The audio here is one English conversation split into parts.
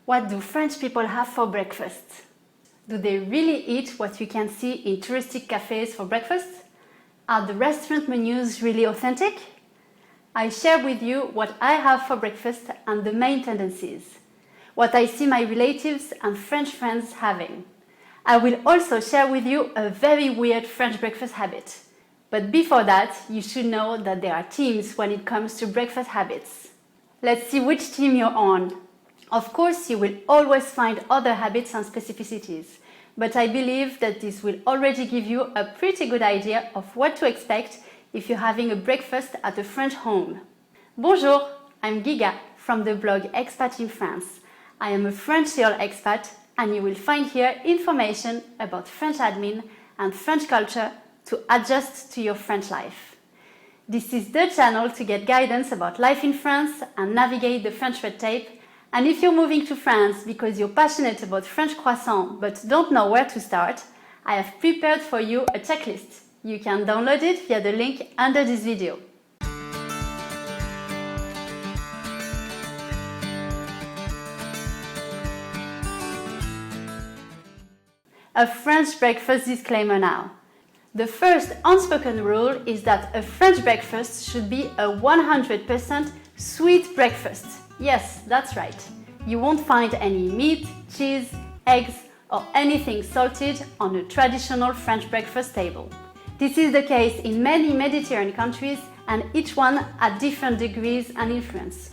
What do French people have for breakfast? Do they really eat what you can see in touristic cafes for breakfast? Are the restaurant menus really authentic? I share with you what I have for breakfast and the main tendencies, what I see my relatives and French friends having. I will also share with you a very weird French breakfast habit. But before that, you should know that there are teams when it comes to breakfast habits. Let's see which team you're on. Of course, you will always find other habits and specificities, but I believe that this will already give you a pretty good idea of what to expect if you're having a breakfast at a French home. Bonjour, I'm Giga from the blog Expat in France. I am a French serial expat, and you will find here information about French admin and French culture to adjust to your French life. This is the channel to get guidance about life in France and navigate the French red tape. And if you're moving to France because you're passionate about French croissant but don't know where to start, I have prepared for you a checklist. You can download it via the link under this video. A French breakfast disclaimer now. The first unspoken rule is that a French breakfast should be a 100% sweet breakfast. Yes, that's right. You won't find any meat, cheese, eggs, or anything salted on a traditional French breakfast table. This is the case in many Mediterranean countries, and each one at different degrees and influence.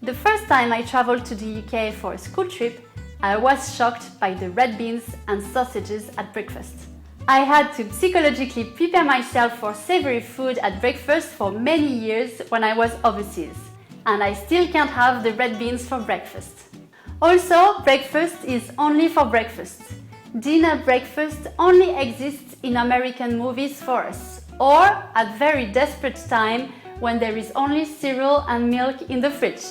The first time I traveled to the UK for a school trip, I was shocked by the red beans and sausages at breakfast. I had to psychologically prepare myself for savory food at breakfast for many years when I was overseas, and I still can't have the red beans for breakfast. Also, breakfast is only for breakfast. Dinner breakfast only exists in American movies for us, or at very desperate time when there is only cereal and milk in the fridge.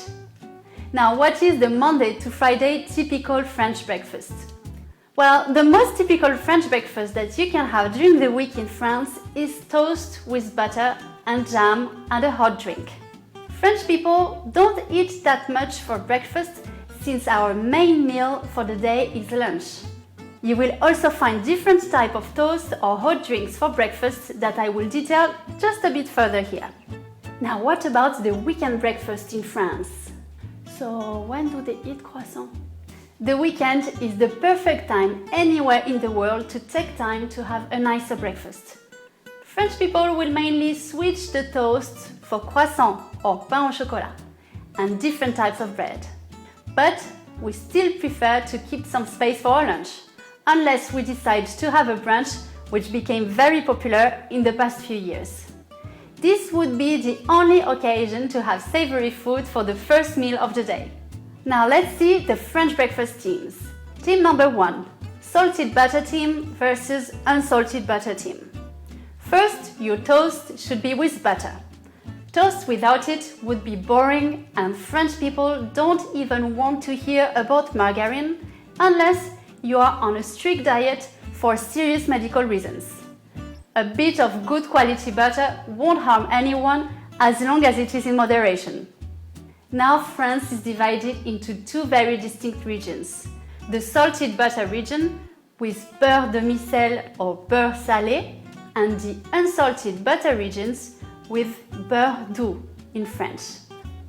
Now, what is the Monday to Friday typical French breakfast? Well, the most typical French breakfast that you can have during the week in France is toast with butter and jam and a hot drink. French people don't eat that much for breakfast since our main meal for the day is lunch. You will also find different types of toast or hot drinks for breakfast that I will detail just a bit further here. Now, what about the weekend breakfast in France? So, when do they eat croissant? The weekend is the perfect time anywhere in the world to take time to have a nicer breakfast. French people will mainly switch the toast for croissant or pain au chocolat and different types of bread. But we still prefer to keep some space for our lunch, unless we decide to have a brunch, which became very popular in the past few years. This would be the only occasion to have savory food for the first meal of the day. Now let's see the French breakfast teams. Team number 1, salted butter team versus unsalted butter team. First, your toast should be with butter. Toast without it would be boring, and French people don't even want to hear about margarine unless you are on a strict diet for serious medical reasons. A bit of good quality butter won't harm anyone as long as it is in moderation. Now France is divided into two very distinct regions. The salted butter region with beurre demi-sel or beurre salé, and the unsalted butter regions with beurre doux in French.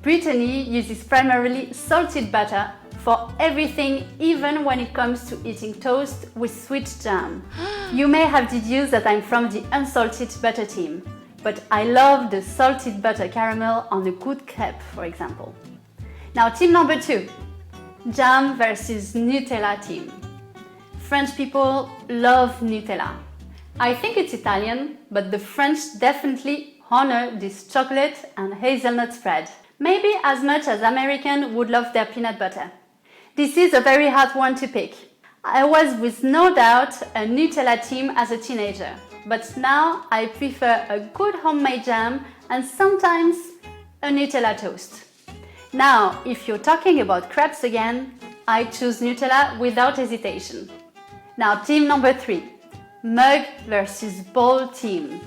Brittany uses primarily salted butter for everything, even when it comes to eating toast with sweet jam. You may have deduced that I'm from the unsalted butter team, but I love the salted butter caramel on a good crepe, for example. Now, team number 2, jam versus Nutella team. French people love Nutella. I think it's Italian, but the French definitely honor this chocolate and hazelnut spread, maybe as much as Americans would love their peanut butter. This is a very hard one to pick. I was with no doubt a Nutella team as a teenager, but now I prefer a good homemade jam and sometimes a Nutella toast. Now, if you're talking about crepes again, I choose Nutella without hesitation. Now, team number 3, mug versus bowl team.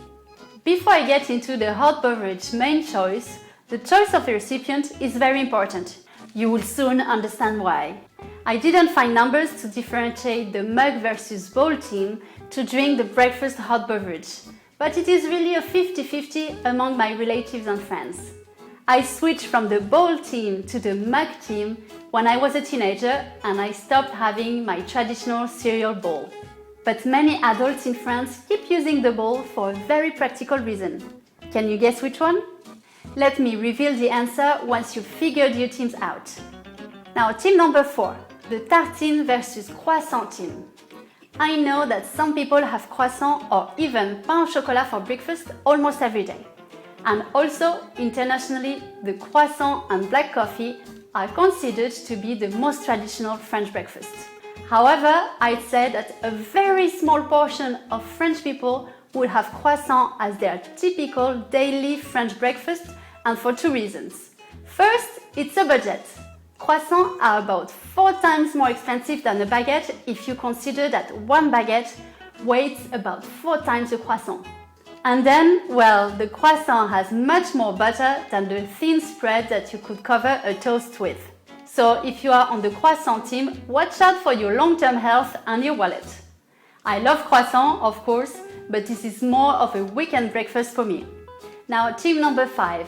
Before I get into the hot beverage main choice, the choice of the recipient is very important. You will soon understand why. I didn't find numbers to differentiate the mug versus bowl team to drink the breakfast hot beverage, but it is really a 50-50 among my relatives and friends. I switched from the bowl team to the mug team when I was a teenager and I stopped having my traditional cereal bowl. But many adults in France keep using the bowl for a very practical reason. Can you guess which one? Let me reveal the answer once you've figured your teams out. Now, team number 4, the tartine versus croissant team. I know that some people have croissant or even pain au chocolat for breakfast almost every day. And also, internationally, the croissant and black coffee are considered to be the most traditional French breakfast. However, I'd say that a very small portion of French people would have croissant as their typical daily French breakfast, and for 2 reasons. First, it's a budget. Croissants are about 4 times more expensive than a baguette if you consider that one baguette weighs about 4 times a croissant. And then, well, the croissant has much more butter than the thin spread that you could cover a toast with. So if you are on the croissant team, watch out for your long-term health and your wallet. I love croissant, of course, but this is more of a weekend breakfast for me. Now, team number 5,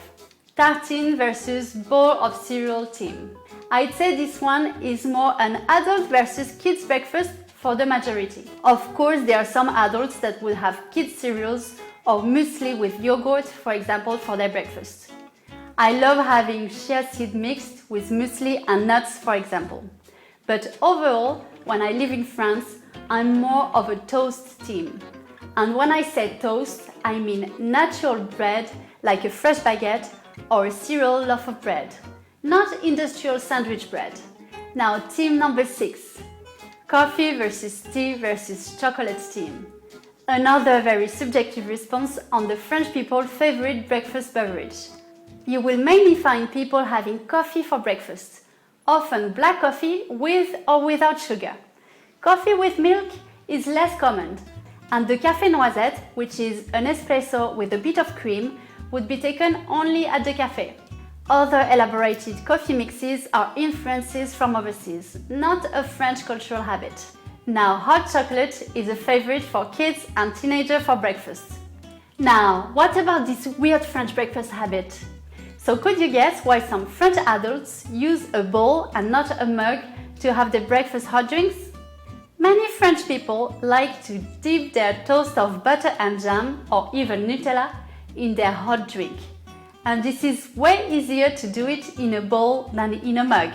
tartine versus bowl of cereal team. I'd say this one is more an adult versus kids breakfast for the majority. Of course, there are some adults that would have kids cereals or muesli with yogurt, for example, for their breakfast. I love having chia seed mixed with muesli and nuts, for example. But overall, when I live in France, I'm more of a toast team. And when I say toast, I mean natural bread like a fresh baguette or a cereal loaf of bread, not industrial sandwich bread. Now, team number 6, coffee versus tea versus chocolate team. Another very subjective response on the French people's favorite breakfast beverage. You will mainly find people having coffee for breakfast, often black coffee with or without sugar. Coffee with milk is less common, and the café noisette, which is an espresso with a bit of cream, would be taken only at the café. Other elaborated coffee mixes are influences from overseas, not a French cultural habit. Now, hot chocolate is a favorite for kids and teenagers for breakfast. Now, what about this weird French breakfast habit? So could you guess why some French adults use a bowl and not a mug to have their breakfast hot drinks? Many French people like to dip their toast of butter and jam, or even Nutella, in their hot drink. And this is way easier to do it in a bowl than in a mug.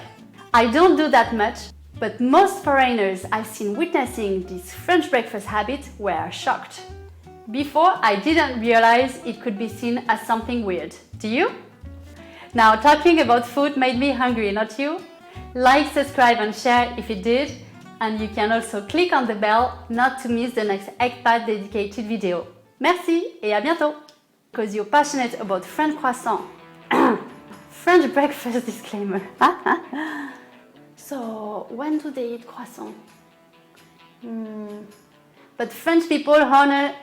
I don't do that much, but most foreigners I've seen witnessing this French breakfast habit were shocked. Before, I didn't realize it could be seen as something weird. Do you? Now, talking about food made me hungry, not you? Like, subscribe and share if it did, and you can also click on the bell not to miss the next Expat dedicated video. Merci et à bientôt! Because you're passionate about French croissant. French breakfast disclaimer. So, when do they eat croissant? But French people honor